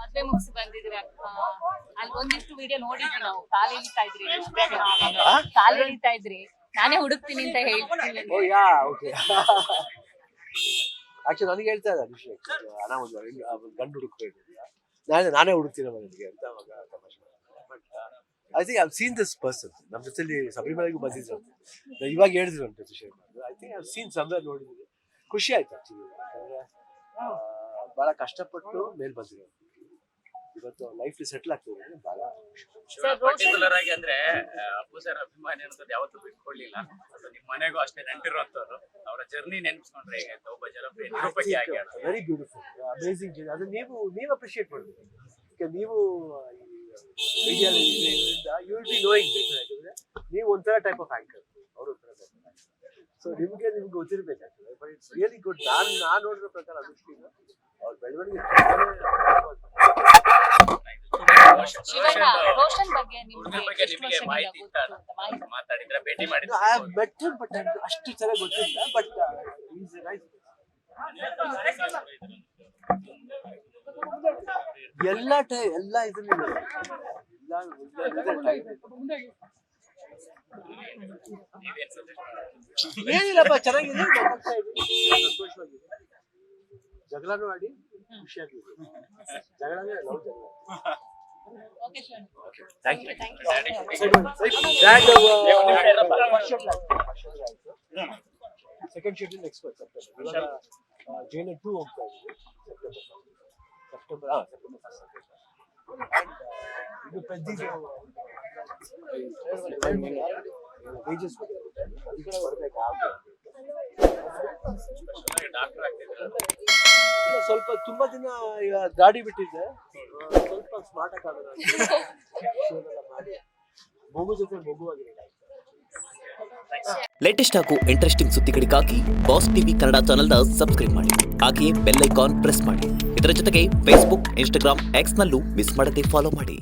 ಮದ್ವೆ ಮುಗಿಸಿ ಬಂದಿದ್ರೆ ಅಲ್ಲಿ ಒಂದಿಷ್ಟು ವಿಡಿಯೋ ನೋಡಿದ್ವಿ ನಾವು. ಕಾಲ್ ಎಳಿತಾ ಇದ್ರಿ, ನಾನೇ ಹುಡುಕ್ತೀನಿ ಅಂತ ಹೇಳ್ತೀನಿ. ಆಕ್ಚುಲಿ ನನಗೆ ಹೇಳ್ತಾ ಇದ್ದಾರೆ ಅಭಿಷೇಕ್, ಗಂಡು ಹುಡುಕ್ಬೇಕು, ನಾನೇ ಹುಡುಕ್ತೀನಿ ಮನೆಗೆ ಅಂತ ಅವಾಗ ತಮಾಷೆ. But I think I seen this person. ನಮ್ಮ ಜೊತೆಲಿ ಶಬರಿಮಲೆಗೂ ಬಂದಿದ್ರು, ಇವಾಗ ಹೇಳಿದ್ರು ಅಂತ Abhishek. I think I seen somewhere, ನೋಡಿದ್ದೀನಿ, ಖುಷಿ ಆಯ್ತು ಆಕ್ಚುಲಿ. ಯಾಕಂದ್ರೆ ಬಹಳ ಕಷ್ಟಪಟ್ಟು ಮೇಲ್ ಬಂದಿರೋ, ಇವತ್ತು ಲೈಫ್ ಸೆಟ್ಲ್ ಆಗ್ತದೆ ಬಹಳ. ಪರ್ಟಿಕ್ಯುಲರ್ ಆಗಿ ಅಂದ್ರೆ ಅಪ್ಪು ಸರ್ ಅಭಿಮಾನಿ ಅನ್ನೋದು ಯಾವತ್ತೂ ಬಿಟ್ಕೊಳ್ಳಿಲ್ಲ. ಅದು ನಿಮ್ಮ ಮನೆಗೂ ಅಷ್ಟೇ ನೆಂಟಿರುವಂತವ್ರು. ಅವರ ಜರ್ನಿ ನೆನ್ಪಿಸ್ಕೊಂಡ್ರೆ ಹೇಗೆ ಒಬ್ಬ ಜನಪ್ರಿಯ ನಿರೂಪಕಿ ಆಗಿ. Very beautiful, amazing journey. ಅದು ನೀವು ಅಪ್ರಿಶಿಯೇಟ್ ಮಾಡಬೇಕು. ನೀವು ಯು ವಿಲ್ ಬಿ ನೋಯಿಂಗ್ ಬೇಕಂದ್ರೆ, ಯಾಕಂದ್ರೆ ನೀವು ಒಂಥರ ಟೈಪ್ ಆಫ್ ಆಂಕರ್, ಅವರು ಒಂಥರ ಟೈಪ್ ಆಫ್ ಆಂಕರ್. ಸೊ ನಿಮ್ಗೆ ಗೊತ್ತಿರ್ಬೇಕಾಗ್ತದೆ. But it's really good. ನಾನು ನೋಡಿರೋ ಪ್ರಕಾರ ಅನುಷ್ಠಿನ ಅವ್ರ ಬೆಳವಣಿಗೆ ರೋಷನ್ ಬಗ್ಗೆ ಮಾಹಿತಿ ಮಾತಾಡಿದ್ರೆ ಭೇಟಿ ಮಾಡಿದ್ರೆ ಬಟ್ ಅಷ್ಟು ಚೆನ್ನಾಗಿ ಗೊತ್ತಿಲ್ಲ. ಬಟ್ ಎಲ್ಲ ಇದರಲ್ಲಿ ಏನಿಲ್ಲಪ್ಪ, ಚೆನ್ನಾಗಿದೆ, ಸಂತೋಷವಾಗಿದೆ. ಜಗಳನೂ ಆಡಿ ಖುಷಿಯಾಗಿದೆ. ಜಗಳನೇ ಲವ್ ಜಗಳ. Thank you. Second schedule next September. ಜೈನ 2 ಹೋಗ್ತಾ ಇದ್ದೀವಿ ಸೆಪ್ಟೆಂಬರ್. ಇದು ಪೆದ್ದಿಗೆ ವೇಜಸ್ ಸ್ವಲ್ಪ ತುಂಬಾ ದಿನ ಈಗ ಗಾಡಿ ಬಿಟ್ಟಿದ್ದೆ, ಸ್ವಲ್ಪ ಸ್ಮಾರ್ಟ್ ಆಗೋಣ ಮಾಡಿ ಮಗು ಜೊತೆ ಮಗುವಾಗಿದೆ. ಲೇಟೆಸ್ಟ್ ಹಾಗೂ ಇಂಟ್ರೆಸ್ಟಿಂಗ್ ಸುದ್ದಿಗಳಿಗಾಗಿ ಬಾಸ್ ಟಿವಿ ಕನ್ನಡ ಚಾನೆಲ್ನ ಸಬ್ಸ್ಕ್ರೈಬ್ ಮಾಡಿ. ಹಾಗೆಯೇ ಬೆಲ್ ಐಕಾನ್ ಪ್ರೆಸ್ ಮಾಡಿ. ಇದರ ಜೊತೆಗೆ ಫೇಸ್ಬುಕ್, ಇನ್ಸ್ಟಾಗ್ರಾಮ್, ಎಕ್ಸ್ ನಲ್ಲೂ ಮಿಸ್ ಮಾಡದೆ ಫಾಲೋ ಮಾಡಿ.